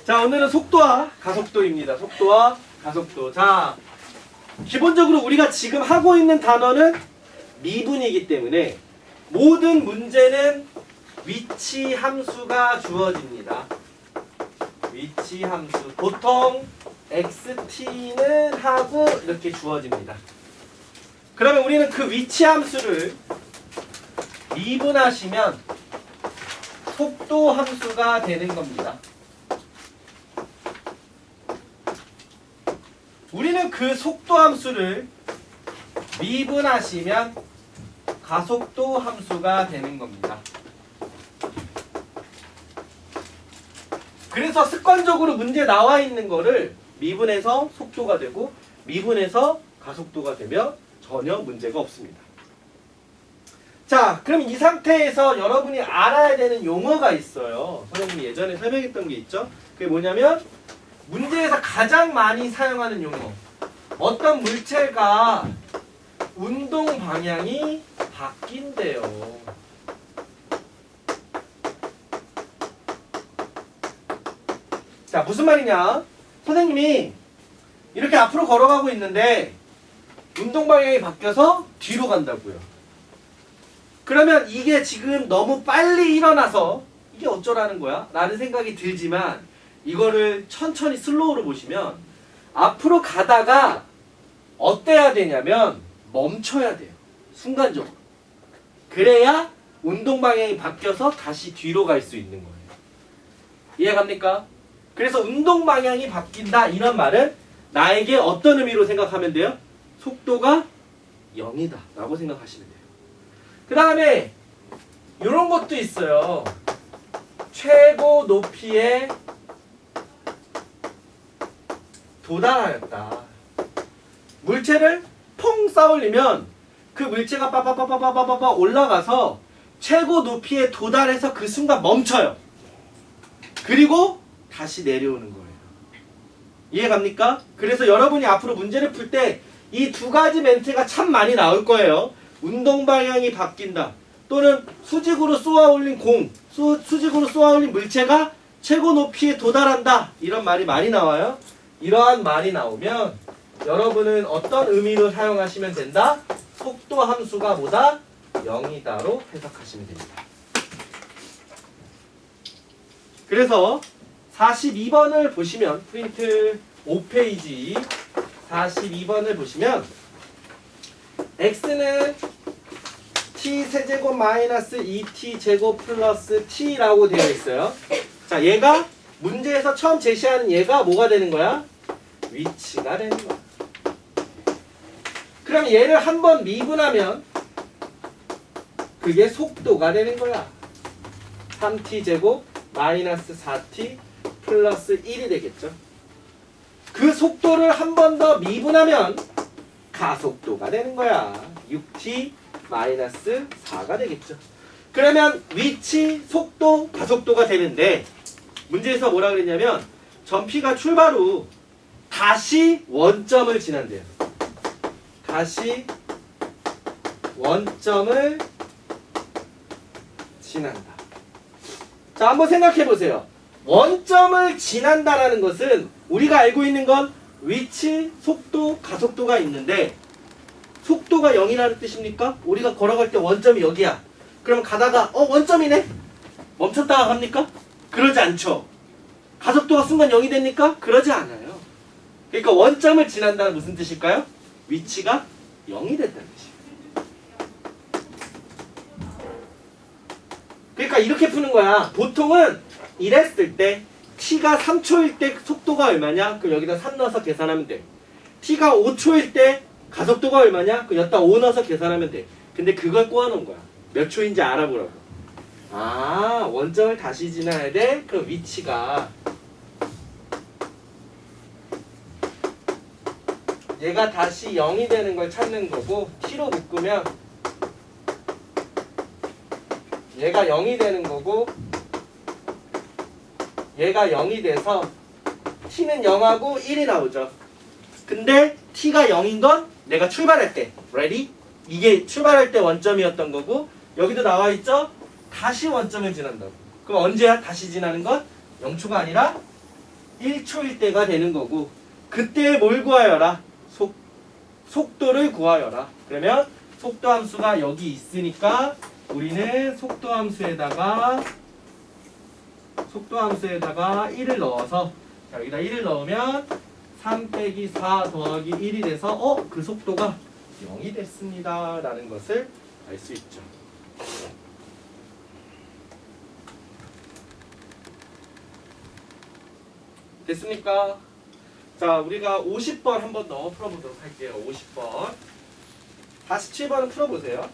자, 오늘은 속도와 가속도입니다. 속도와 가속도. 자, 기본적으로 우리가 지금 하고 있는 단어는 미분이기 때문에 모든 문제는 위치 함수가 주어집니다. 위치 함수. 보통 xt는 하고 이렇게 주어집니다. 그러면 우리는 그 위치 함수를 미분하시면 속도 함수가 되는 겁니다. 우리는 그 속도 함수를 미분하시면 가속도 함수가 되는 겁니다. 그래서 습관적으로 문제에 나와 있는 거를 미분해서 속도가 되고 미분해서 가속도가 되면 전혀 문제가 없습니다. 자, 그럼 이 상태에서 여러분이 알아야 되는 용어가 있어요. 선생님이 예전에 설명했던 게 있죠. 그게 뭐냐면 문제에서 가장 많이 사용하는 용어. 어떤 물체가 운동 방향이 바뀐대요. 자, 무슨 말이냐? 선생님이 이렇게 앞으로 걸어가고 있는데 운동 방향이 바뀌어서 뒤로 간다고요. 그러면 이게 지금 너무 빨리 일어나서 이게 어쩌라는 거야? 라는 생각이 들지만 이거를 천천히 슬로우로 보시면 앞으로 가다가 어때야 되냐면 멈춰야 돼요. 순간적으로. 그래야 운동 방향이 바뀌어서 다시 뒤로 갈 수 있는 거예요. 이해갑니까? 그래서 운동 방향이 바뀐다 이런 말은 나에게 어떤 의미로 생각하면 돼요? 속도가 0이다 라고 생각하시면 돼요. 그 다음에 이런 것도 있어요. 최고 높이에 도달하였다. 물체를 퐁 쌓아올리면 그 물체가 빠빠빠빠빠빠빠 올라가서 최고 높이에 도달해서 그 순간 멈춰요. 그리고 다시 내려오는 거예요. 이해갑니까? 그래서 여러분이 앞으로 문제를 풀 때 이 두 가지 멘트가 참 많이 나올 거예요. 운동 방향이 바뀐다. 또는 수직으로 쏘아올린 공, 수직으로 쏘아올린 물체가 최고 높이에 도달한다. 이런 말이 많이 나와요. 이러한 말이 나오면 여러분은 어떤 의미로 사용하시면 된다? 속도 함수가 뭐다? 0이다로 해석하시면 됩니다. 그래서 42번을 보시면 프린트 5페이지 42번을 보시면 x는 t세제곱 마이너스 2t제곱 플러스 t라고 되어 있어요. 자, 얘가 문제에서 처음 제시하는 얘가 뭐가 되는 거야? 위치가 되는 거야. 그럼 얘를 한번 미분하면 그게 속도가 되는 거야. 3t제곱 마이너스 4t 플러스 1이 되겠죠. 그 속도를 한 번 더 미분하면 가속도가 되는 거야. 6t 마이너스 4가 되겠죠. 그러면 위치, 속도, 가속도가 되는데 문제에서 뭐라 그랬냐면 전피가 출발 후 다시 원점을 지난대요. 다시 원점을 지난다. 자, 한번 생각해 보세요. 원점을 지난다라는 것은 우리가 알고 있는 건 위치, 속도, 가속도가 있는데 속도가 0이라는 뜻입니까? 우리가 걸어갈 때 원점이 여기야. 그럼 가다가 원점이네? 멈췄다가 갑니까? 그러지 않죠. 가속도가 순간 0이 됩니까? 그러지 않아요. 그러니까 원점을 지난다는 무슨 뜻일까요? 위치가 0이 됐다는 뜻이에요. 그러니까 이렇게 푸는 거야. 보통은 이랬을 때 t가 3초일 때 속도가 얼마냐? 그럼 여기다 3 넣어서 계산하면 돼. t가 5초일 때 가속도가 얼마냐? 그럼 여기다 5 넣어서 계산하면 돼. 근데 그걸 꼬아놓은 거야. 몇 초인지 알아보라고. 아, 원점을 다시 지나야 돼? 그럼 위치가 얘가 다시 0이 되는 걸 찾는 거고 t로 묶으면 얘가 0이 되는 거고 얘가 0이 돼서 t는 0하고 1이 나오죠. 근데 t가 0인 건 내가 출발할 때 ready? 이게 출발할 때 원점이었던 거고 여기도 나와 있죠? 다시 원점을 지난다고. 그럼 언제야 다시 지나는 건? 0초가 아니라 1초일 때가 되는 거고 그때 뭘 구하여라? 속도를 구하여라. 그러면 속도 함수가 여기 있으니까 우리는 속도 함수에다가 1을 넣어서 자, 여기다 1을 넣으면 3 빼기 4 더하기 1이 돼서 그 속도가 0이 됐습니다. 라는 것을 알 수 있죠. 됐습니까? 자, 우리가 50번 한 번 더 풀어보도록 할게요. 50번. 47번은 풀어보세요.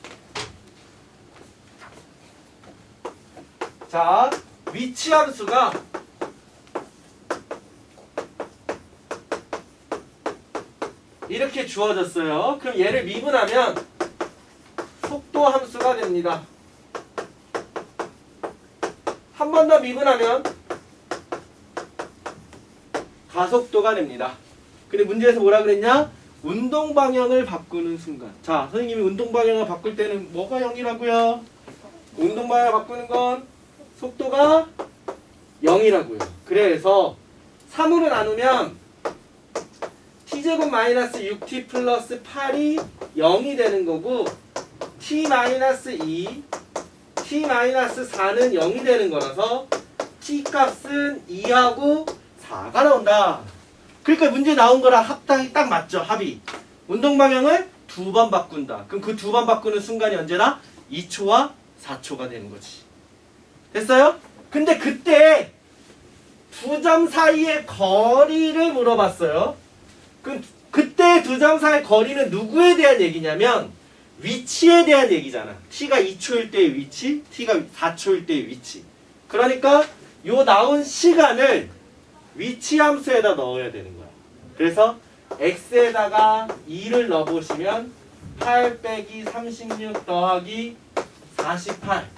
자, 위치 함수가 이렇게 주어졌어요. 그럼 얘를 미분하면 속도 함수가 됩니다. 한 번 더 미분하면 가속도가 됩니다. 근데 문제에서 뭐라 그랬냐? 운동 방향을 바꾸는 순간. 자, 선생님이 운동 방향을 바꿀 때는 뭐가 0이라고요? 운동 방향을 바꾸는 건 속도가 0이라고요. 그래서 3으로 나누면 t제곱 마이너스 6t 플러스 8이 0이 되는 거고 t 마이너스 2, t 마이너스 4는 0이 되는 거라서 t 값은 2하고 4가 나온다. 그러니까 문제 나온 거랑 합당이 딱 맞죠. 합이. 운동 방향을 2번 바꾼다. 그럼 그 2번 바꾸는 순간이 언제나 2초와 4초가 되는 거지. 됐어요? 근데 그때 두 점 사이의 거리를 물어봤어요. 그때 두 점 사이의 거리는 누구에 대한 얘기냐면 위치에 대한 얘기잖아. t가 2초일 때의 위치, t가 4초일 때의 위치. 그러니까 요 나온 시간을 위치 함수에다 넣어야 되는 거야. 그래서 x에다가 2를 넣어보시면 8 빼기 36 더하기 48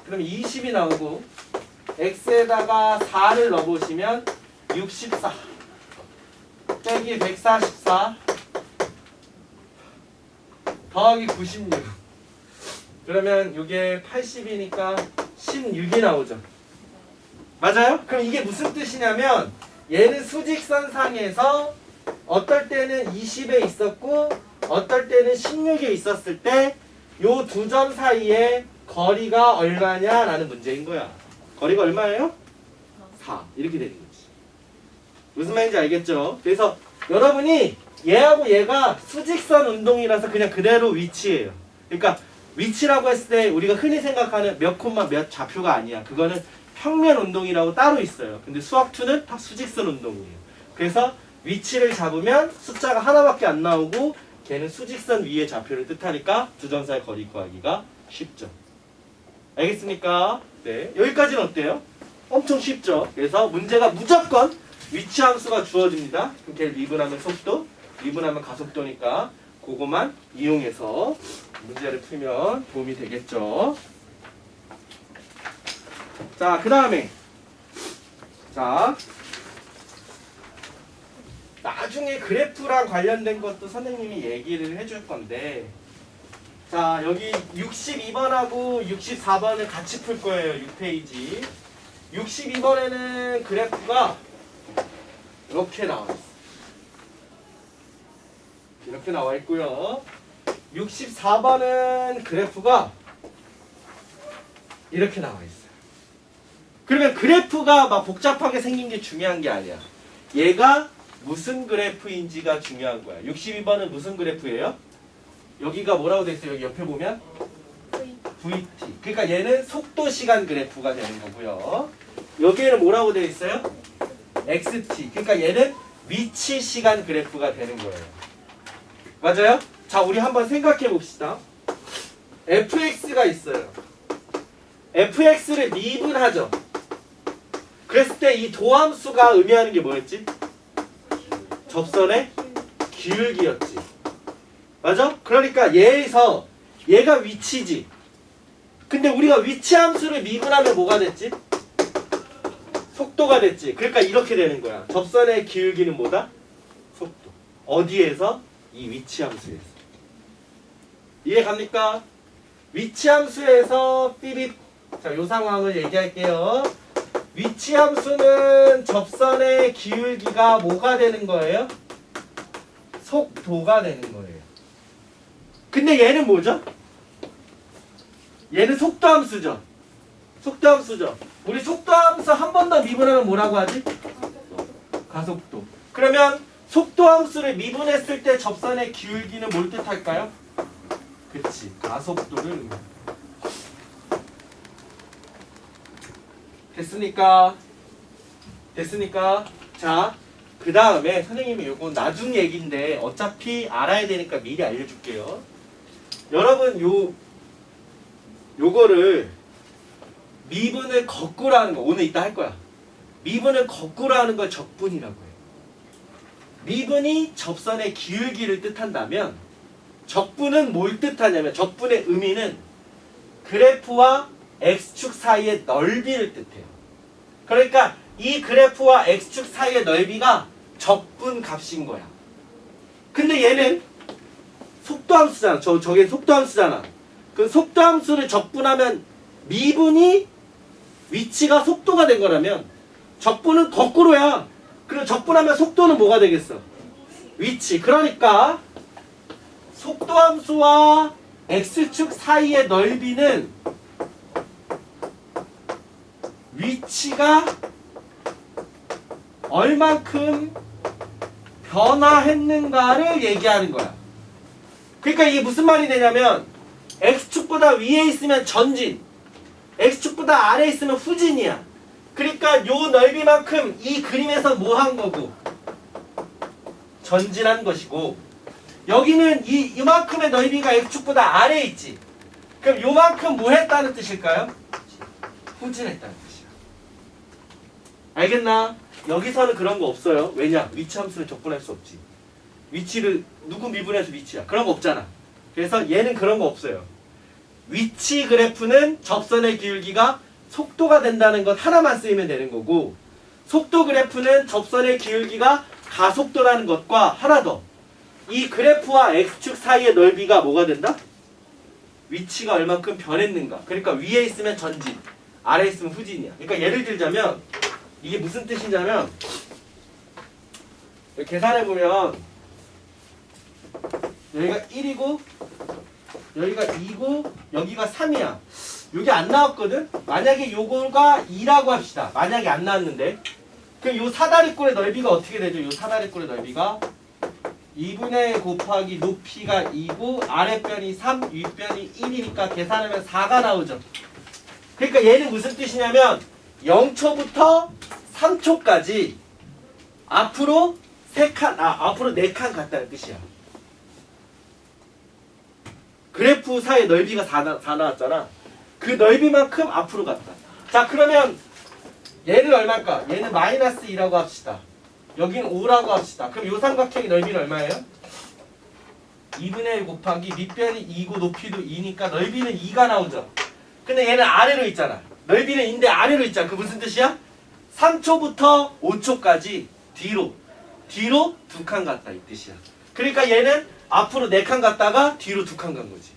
그럼 20이 나오고 x에다가 4를 넣어보시면 64 빼기 144 더하기 96 그러면 이게 80이니까 16이 나오죠. 맞아요? 그럼 이게 무슨 뜻이냐면 얘는 수직선상에서 어떨 때는 20에 있었고 어떨 때는 16에 있었을 때 요 두 점 사이에 거리가 얼마냐라는 문제인 거야. 거리가 얼마예요? 4. 이렇게 되는 거지. 무슨 말인지 알겠죠? 그래서 여러분이 얘하고 얘가 수직선 운동이라서 그냥 그대로 위치예요. 그러니까 위치라고 했을 때 우리가 흔히 생각하는 몇 콤마 몇 좌표가 아니야. 그거는 평면 운동이라고 따로 있어요. 근데 수학2는 다 수직선 운동이에요. 그래서 위치를 잡으면 숫자가 하나밖에 안 나오고 걔는 수직선 위의 좌표를 뜻하니까 두 점 사이 거리 구하기가 쉽죠. 알겠습니까? 네, 여기까지는 어때요? 엄청 쉽죠. 그래서 문제가 무조건 위치 함수가 주어집니다. 그럼 걔를 미분하면 속도, 미분하면 가속도니까 그거만 이용해서 문제를 풀면 도움이 되겠죠. 자, 그 다음에 자 나중에 그래프랑 관련된 것도 선생님이 얘기를 해줄 건데 자 여기 62번하고 64번을 같이 풀 거예요. 6페이지 62번에는 그래프가 이렇게 나와 있어요. 이렇게 나와 있고요. 64번은 그래프가 이렇게 나와 있어요. 그러면 그래프가 막 복잡하게 생긴 게 중요한 게 아니야. 얘가 무슨 그래프인지가 중요한 거야. 62번은 무슨 그래프예요? 여기가 뭐라고 돼 있어요? 여기 옆에 보면 VT. 그러니까 얘는 속도 시간 그래프가 되는 거고요. 여기에는 뭐라고 돼 있어요? XT. 그러니까 얘는 위치 시간 그래프가 되는 거예요. 맞아요? 자, 우리 한번 생각해 봅시다. fx가 있어요. fx를 미분하죠. 그랬을 때 이 도함수가 의미하는 게 뭐였지? 접선의 기울기였지. 맞아? 그러니까 얘에서 얘가 위치지. 근데 우리가 위치 함수를 미분하면 뭐가 됐지? 속도가 됐지. 그러니까 이렇게 되는 거야. 접선의 기울기는 뭐다? 속도. 어디에서? 이 위치 함수에서. 이해 갑니까? 위치 함수에서 삐빅. 자, 요 상황을 얘기할게요. 위치 함수는 접선의 기울기가 뭐가 되는 거예요? 속도가 되는 거예요. 근데 얘는 뭐죠? 얘는 속도 함수죠. 속도 함수죠. 우리 속도 함수 한 번 더 미분하면 뭐라고 하지? 가속도. 그러면 속도 함수를 미분했을 때 접선의 기울기는 뭘 뜻할까요? 그치, 가속도를 의미합니다. 됐습니까? 됐습니까? 자, 그 다음에 선생님이 요거 나중 얘기인데 어차피 알아야 되니까 미리 알려줄게요. 여러분 요거를 미분을 거꾸로 하는 거 오늘 이따 할 거야. 미분을 거꾸로 하는 걸 적분이라고 해요. 미분이 접선의 기울기를 뜻한다면 적분은 뭘 뜻하냐면 적분의 의미는 그래프와 x축 사이의 넓이를 뜻해요. 그러니까 이 그래프와 x축 사이의 넓이가 적분 값인 거야. 근데 얘는 속도함수잖아. 저게 속도함수잖아. 그 속도함수를 적분하면 미분이 위치가 속도가 된 거라면 적분은 거꾸로야. 그리고 적분하면 속도는 뭐가 되겠어? 위치. 그러니까 속도함수와 x축 사이의 넓이는 위치가 얼만큼 변화했는가를 얘기하는 거야. 그러니까 이게 무슨 말이 되냐면 x축보다 위에 있으면 전진, x축보다 아래에 있으면 후진이야. 그러니까 요 넓이만큼 이 그림에서 뭐 한 거고? 전진한 것이고, 여기는 이만큼의 넓이가 x축보다 아래에 있지. 그럼 요만큼 뭐 했다는 뜻일까요? 후진했다는 뜻이야. 알겠나? 여기서는 그런 거 없어요. 왜냐? 위치 함수는 적분할 수 없지. 위치를 누구 미분해서 위치야. 그런 거 없잖아. 그래서 얘는 그런 거 없어요. 위치 그래프는 접선의 기울기가 속도가 된다는 것 하나만 쓰이면 되는 거고, 속도 그래프는 접선의 기울기가 가속도라는 것과 하나 더, 이 그래프와 x축 사이의 넓이가 뭐가 된다? 위치가 얼만큼 변했는가. 그러니까 위에 있으면 전진, 아래에 있으면 후진이야. 그러니까 예를 들자면 이게 무슨 뜻이냐면, 계산해보면 여기가 1이고 여기가 2고 여기가 3이야. 여기 안 나왔거든? 만약에 요거가 2라고 합시다. 만약에 안 나왔는데, 그럼 요 사다리꼴의 넓이가 어떻게 되죠? 요 사다리꼴의 넓이가 2분의 곱하기 높이가 2고 아랫변이 3, 윗변이 1이니까 계산하면 4가 나오죠. 그러니까 얘는 무슨 뜻이냐면 0초부터 3초까지 앞으로 4칸 갔다는 뜻이야. 그래프 사이의 넓이가 4 나왔잖아. 그 넓이만큼 앞으로 갔다. 자, 그러면 얘는 얼마일까? 얘는 마이너스 2라고 합시다. 여기는 5라고 합시다. 그럼 요 삼각형의 넓이는 얼마예요? 2분의 1 곱하기 밑변이 2고 높이도 2니까 넓이는 2가 나오죠. 근데 얘는 아래로 있잖아. 넓이는 2인데 아래로 있잖아. 그 무슨 뜻이야? 3초부터 5초까지 뒤로 2칸 갔다 이 뜻이야. 그러니까 얘는 앞으로 4칸 갔다가 뒤로 2칸 간 거지.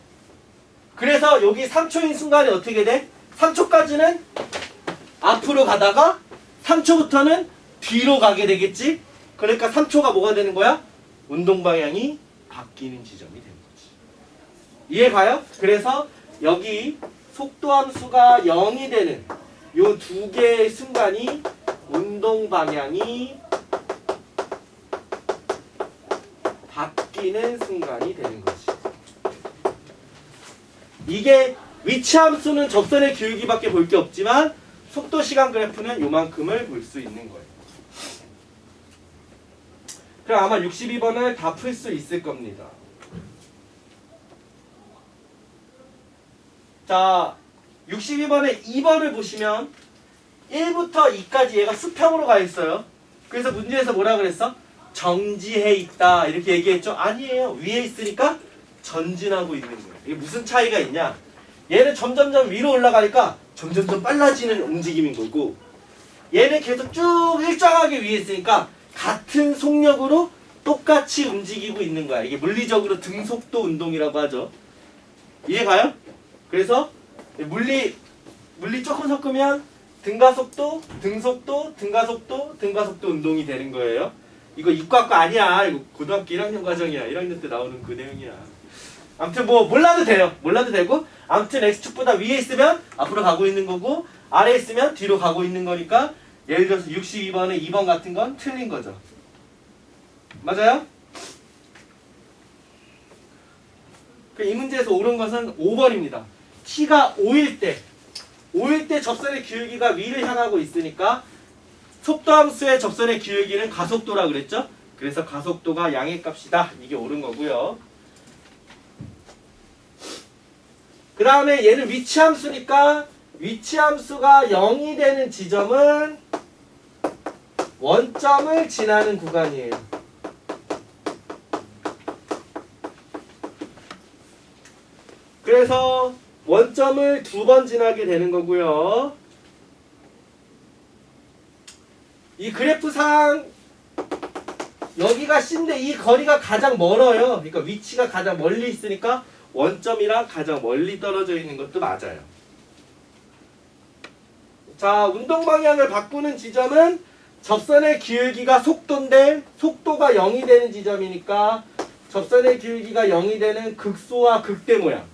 그래서 여기 3초인 순간에 어떻게 돼? 3초까지는 앞으로 가다가 3초부터는 뒤로 가게 되겠지? 그러니까 3초가 뭐가 되는 거야? 운동 방향이 바뀌는 지점이 되는 거지. 이해가요? 그래서 여기 속도 함수가 0이 되는 요 두 개의 순간이 운동 방향이 바뀌는 순간이 되는 거지. 이게 위치 함수는 접선의 기울기밖에 볼 게 없지만 속도 시간 그래프는 요만큼을 볼 수 있는 거예요. 그럼 아마 62번을 다 풀 수 있을 겁니다. 자, 62번에 2번을 보시면 1부터 2까지 얘가 수평으로 가 있어요. 그래서 문제에서 뭐라 그랬어? 정지해 있다 이렇게 얘기했죠? 아니에요. 위에 있으니까 전진하고 있는 거예요. 이게 무슨 차이가 있냐? 얘는 점점점 위로 올라가니까 점점점 빨라지는 움직임인 거고, 얘는 계속 쭉 일정하게 위에 있으니까 같은 속력으로 똑같이 움직이고 있는 거야. 이게 물리적으로 등속도 운동이라고 하죠. 이해가요? 그래서 물리 조금 섞으면 등가속도, 등속도, 등가속도, 등가속도 운동이 되는 거예요. 이거 이과과 아니야. 이거 고등학교 1학년 과정이야. 1학년 때 나오는 그 내용이야. 아무튼 뭐 몰라도 돼요. 몰라도 되고 아무튼 X축보다 위에 있으면 앞으로 가고 있는 거고 아래에 있으면 뒤로 가고 있는 거니까 예를 들어서 62번에 2번 같은 건 틀린 거죠. 맞아요? 이 문제에서 옳은 것은 5번입니다. t가 5일 때 접선의 기울기가 위를 향하고 있으니까 속도함수의 접선의 기울기는 가속도라 그랬죠? 그래서 가속도가 양의 값이다. 이게 옳은 거고요. 그 다음에 얘는 위치함수니까 위치함수가 0이 되는 지점은 원점을 지나는 구간이에요. 그래서 원점을 2번 지나게 되는 거고요. 이 그래프상 여기가 C인데 이 거리가 가장 멀어요. 그러니까 위치가 가장 멀리 있으니까 원점이랑 가장 멀리 떨어져 있는 것도 맞아요. 자, 운동 방향을 바꾸는 지점은 접선의 기울기가 속도인데 속도가 0이 되는 지점이니까 접선의 기울기가 0이 되는 극소와 극대 모양.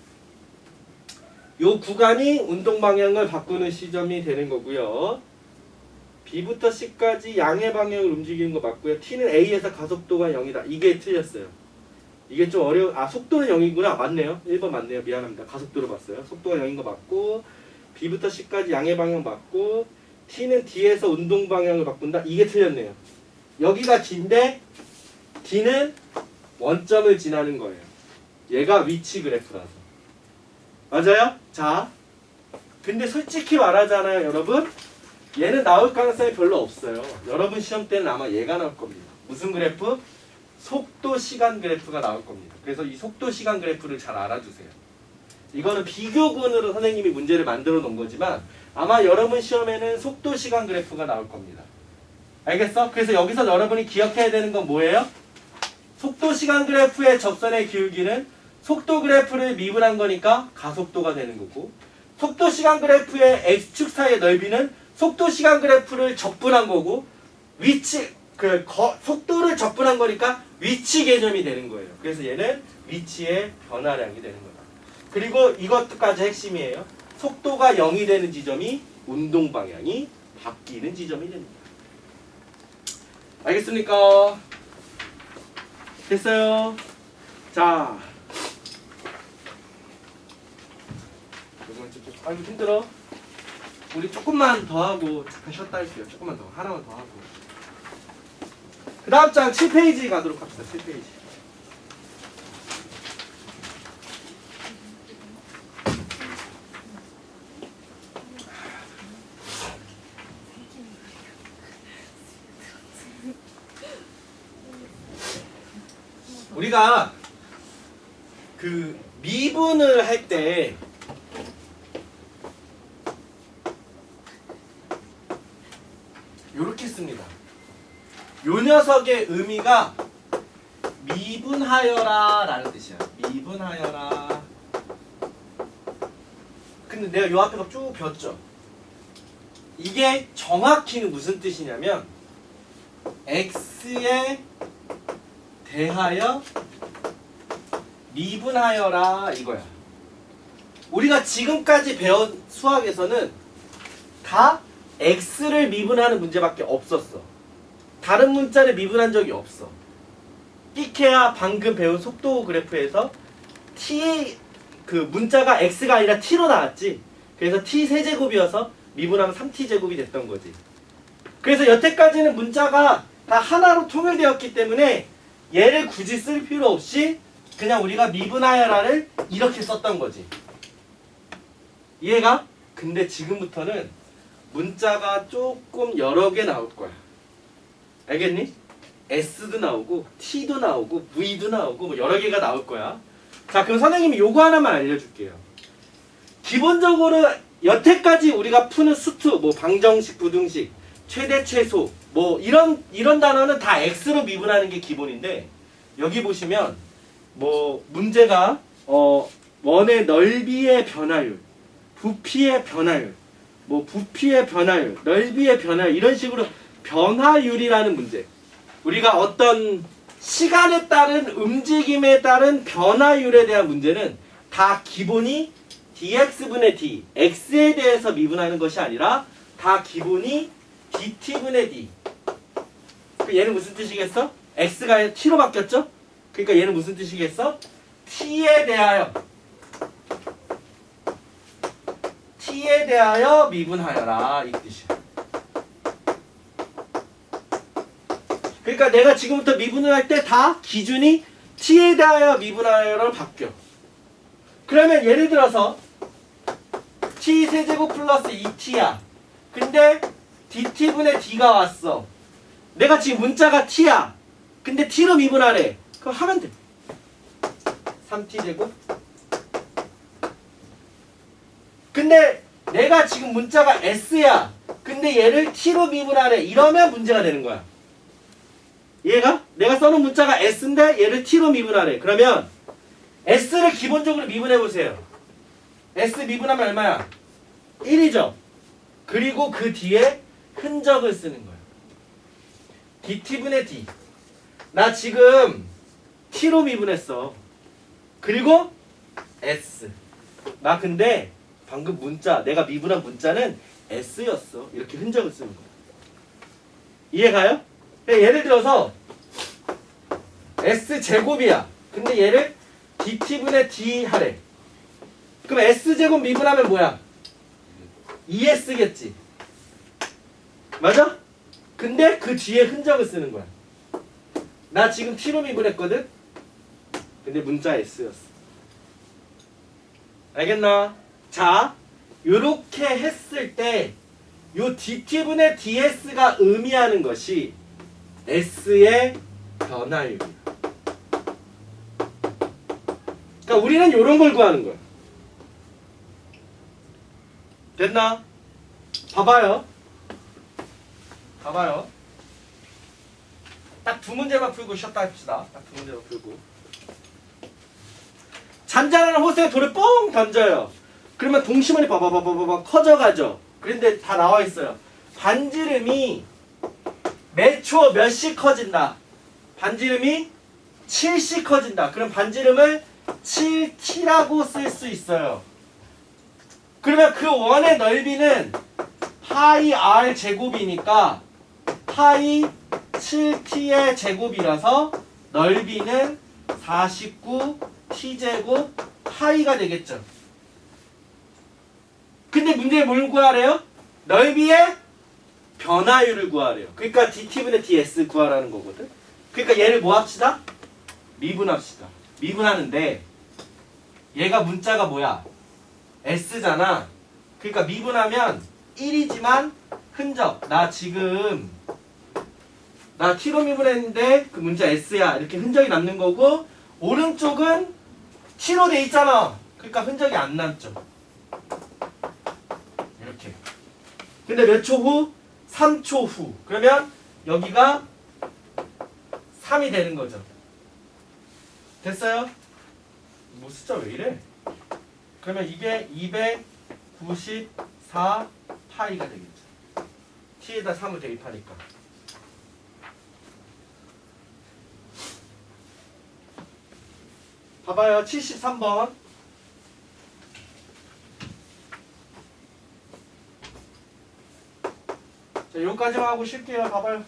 요 구간이 운동 방향을 바꾸는 시점이 되는 거고요. B부터 C까지 양의 방향을 움직이는 거 맞고요. T는 A에서 가속도가 0이다. 이게 틀렸어요. 이게 좀 속도는 0이구나. 맞네요. 1번 맞네요. 미안합니다. 가속도로 봤어요. 속도가 0인 거 맞고 B부터 C까지 양의 방향 맞고 T는 D에서 운동 방향을 바꾼다. 이게 틀렸네요. 여기가 D인데 D는 원점을 지나는 거예요. 얘가 위치 그래프라서. 맞아요? 자, 근데 솔직히 말하잖아요, 여러분. 얘는 나올 가능성이 별로 없어요. 여러분 시험 때는 아마 얘가 나올 겁니다. 무슨 그래프? 속도 시간 그래프가 나올 겁니다. 그래서 이 속도 시간 그래프를 잘 알아두세요. 이거는 비교군으로 선생님이 문제를 만들어 놓은 거지만 아마 여러분 시험에는 속도 시간 그래프가 나올 겁니다. 알겠어? 그래서 여기서 여러분이 기억해야 되는 건 뭐예요? 속도 시간 그래프의 접선의 기울기는 속도 그래프를 미분한 거니까 가속도가 되는 거고 속도 시간 그래프의 x축 사이의 넓이는 속도 시간 그래프를 접분한 거고 속도를 접분한 거니까 위치 개념이 되는 거예요. 그래서 얘는 위치의 변화량이 되는 거다. 그리고 이것까지 핵심이에요. 속도가 0이 되는 지점이 운동 방향이 바뀌는 지점이 됩니다. 알겠습니까? 됐어요? 자, 아이고 힘들어. 우리 조금만 더 하고 잠깐 쉬었다 할게요. 조금만 더. 하나만 더 하고. 그 다음 장 7페이지 가도록 합시다. 7페이지. 우리가 그 미분을 할 때 요렇게 씁니다. 요 녀석의 의미가 미분하여라 라는 뜻이야. 미분하여라. 근데 내가 요 앞에가 쭉 폈죠. 이게 정확히는 무슨 뜻이냐면 x에 대하여 미분하여라 이거야. 우리가 지금까지 배운 수학에서는 다 x를 미분하는 문제밖에 없었어. 다른 문자를 미분한 적이 없어. 삐케야 방금 배운 속도 그래프에서 t 그 문자가 x가 아니라 t로 나왔지. 그래서 t 세제곱이어서 미분하면 3t제곱이 됐던 거지. 그래서 여태까지는 문자가 다 하나로 통일되었기 때문에 얘를 굳이 쓸 필요 없이 그냥 우리가 미분하여라를 이렇게 썼던 거지. 이해가? 근데 지금부터는 문자가 조금 여러 개 나올 거야. 알겠니? S도 나오고 T도 나오고 V도 나오고 뭐 여러 개가 나올 거야. 자, 그럼 선생님이 요거 하나만 알려줄게요. 기본적으로 여태까지 우리가 푸는 수트, 뭐 방정식, 부등식, 최대, 최소 뭐 이런 단어는 다 X로 미분하는 게 기본인데 여기 보시면 뭐 문제가 원의 넓이의 변화율, 부피의 변화율, 뭐 부피의 변화율, 넓이의 변화율 이런 식으로 변화율이라는 문제. 우리가 어떤 시간에 따른 움직임에 따른 변화율에 대한 문제는 다 기본이 dx분의 d, x에 대해서 미분하는 것이 아니라 다 기본이 dt분의 d. 얘는 무슨 뜻이겠어? x가 t로 바뀌었죠? 그러니까 얘는 무슨 뜻이겠어? t에 대하여 미분하여라 이 뜻이야. 그러니까 내가 지금부터 미분을 할 때 다 기준이 t에 대하여 미분하여로 바뀌어. 그러면 예를 들어서 t 세제곱 플러스 2t야. 근데 dt분의 d가 왔어. 내가 지금 문자가 t야. 근데 t로 미분하래. 그럼 하면 돼. 3t제곱. 근데 내가 지금 문자가 s야. 근데 얘를 t로 미분하래. 이러면 문제가 되는 거야. 얘가 내가 써놓은 문자가 s인데 얘를 t로 미분하래. 그러면 s를 기본적으로 미분해 보세요. s 미분하면 얼마야? 1이죠. 그리고 그 뒤에 흔적을 쓰는 거야. dt분의 d. 나 지금 t로 미분했어. 그리고 s. 나 근데 방금 문자, 내가 미분한 문자는 s였어. 이렇게 흔적을 쓰는 거야. 이해가요? 예를 들어서 s제곱이야. 근데 얘를 dt분의 d 하래. 그럼 s제곱 미분하면 뭐야? 2s겠지. 맞아? 근데 그 뒤에 흔적을 쓰는 거야. 나 지금 t로 미분했거든? 근데 문자 s였어. 알겠나? 자, 요렇게 했을 때 요 dt분의 ds가 의미하는 것이 s의 변화율이야. 그러니까 우리는 요런 걸 구하는 거야. 됐나? 봐봐요. 딱 두 문제만 풀고 쉬었다 합시다. 딱 두 문제만 풀고. 잔잔한 호수에 돌을 뻥 던져요. 그러면 동심원이 봐봐 커져가죠. 그런데 다 나와 있어요. 반지름이 매 초 몇씩 커진다. 반지름이 7씩 커진다. 그럼 반지름을 7t라고 쓸 수 있어요. 그러면 그 원의 넓이는 파이 r 제곱이니까 파이 7t의 제곱이라서 넓이는 49t제곱 파이가 되겠죠. 근데 문제에 뭘 구하래요? 넓이의 변화율을 구하래요. 그러니까 dt분의 ds 구하라는 거거든. 그러니까 얘를 뭐 합시다? 미분합시다. 미분하는데 얘가 문자가 뭐야? s잖아. 그러니까 미분하면 1이지만 흔적. 나 지금 나 t로 미분했는데 그 문자 s야. 이렇게 흔적이 남는 거고 오른쪽은 t로 돼 있잖아. 그러니까 흔적이 안 남죠. 이렇게. 근데 몇 초 후? 3초 후. 그러면 여기가 3이 되는 거죠. 됐어요? 뭐 숫자 왜 이래? 그러면 이게 294 파이가 되겠죠. t에다 3을 대입하니까. 봐봐요. 73번. 자, 요까지만 하고 쉴게요. 봐봐요.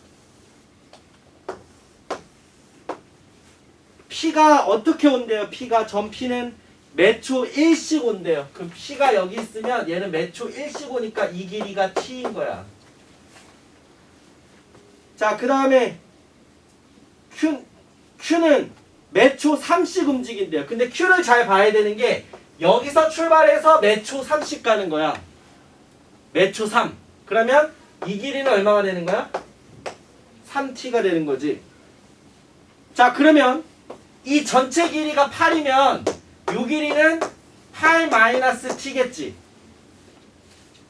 P가 어떻게 온대요? P가 전 P는 매 초 1씩 온대요. 그럼 P가 여기 있으면 얘는 매 초 1씩 오니까 이 길이가 T인 거야. 자, 그 다음에 Q는 매 초 3씩 움직인대요. 근데 Q를 잘 봐야 되는 게 여기서 출발해서 매 초 3씩 가는 거야. 매 초 3. 그러면 이 길이는 얼마가 되는 거야? 3t가 되는 거지. 자, 그러면 이 전체 길이가 8이면 요 길이는 8-t겠지.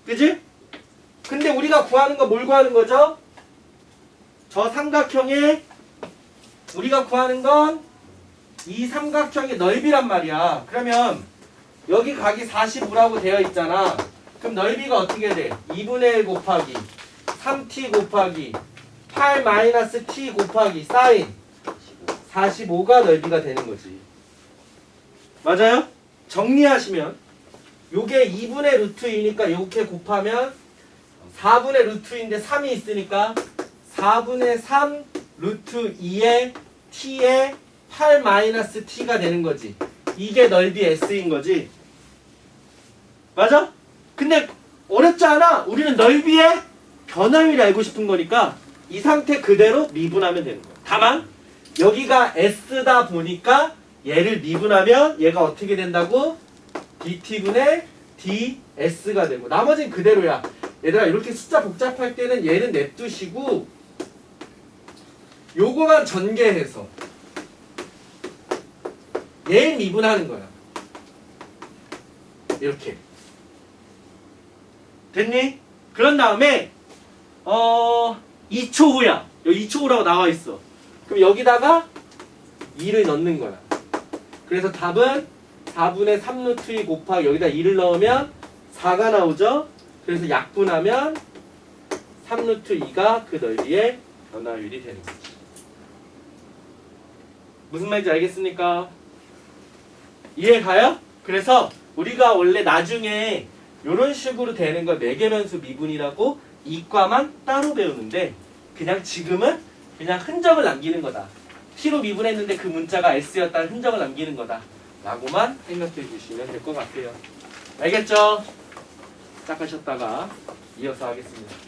그지? 근데 우리가 구하는 거 뭘 구하는 거죠? 저 삼각형의 우리가 구하는 건 이 삼각형의 넓이란 말이야. 그러면 여기 각이 45라고 되어 있잖아. 그럼 넓이가 어떻게 돼? 2분의 1 곱하기 3t 곱하기 8 마이너스 t 곱하기 사인 45가 넓이가 되는 거지. 맞아요? 정리하시면 요게 2분의 루트 2니까 요렇게 곱하면 4분의 루트 2인데 3이 있으니까 4분의 3 루트 2의 t의 8 마이너스 t가 되는 거지. 이게 넓이 s인 거지. 맞아? 근데 어렵지 않아. 우리는 넓이의 변화율이 알고 싶은 거니까 이 상태 그대로 미분하면 되는 거야. 다만 여기가 s다 보니까 얘를 미분하면 얘가 어떻게 된다고? dt분의 ds가 되고 나머지는 그대로야. 얘들아 이렇게 숫자 복잡할 때는 얘는 냅두시고 요거만 전개해서 얘를 미분하는 거야. 이렇게 됐니? 그런 다음에 2초 후야. 여기 2초 후라고 나와 있어. 그럼 여기다가 2를 넣는 거야. 그래서 답은 4분의 3 루트 2 곱하기 여기다 2를 넣으면 4가 나오죠? 그래서 약분하면 3 루트 2가 그 넓이의 변화율이 되는 거지. 무슨 말인지 알겠습니까? 이해 가요? 그래서 우리가 원래 나중에 이런 식으로 되는 걸 매개면수 미분이라고 이과만 따로 배우는데 그냥 지금은 그냥 흔적을 남기는 거다. t로 미분했는데 그 문자가 s였다는 흔적을 남기는 거다. 라고만 생각해 주시면 될 것 같아요. 알겠죠? 딱 하셨다가 이어서 하겠습니다.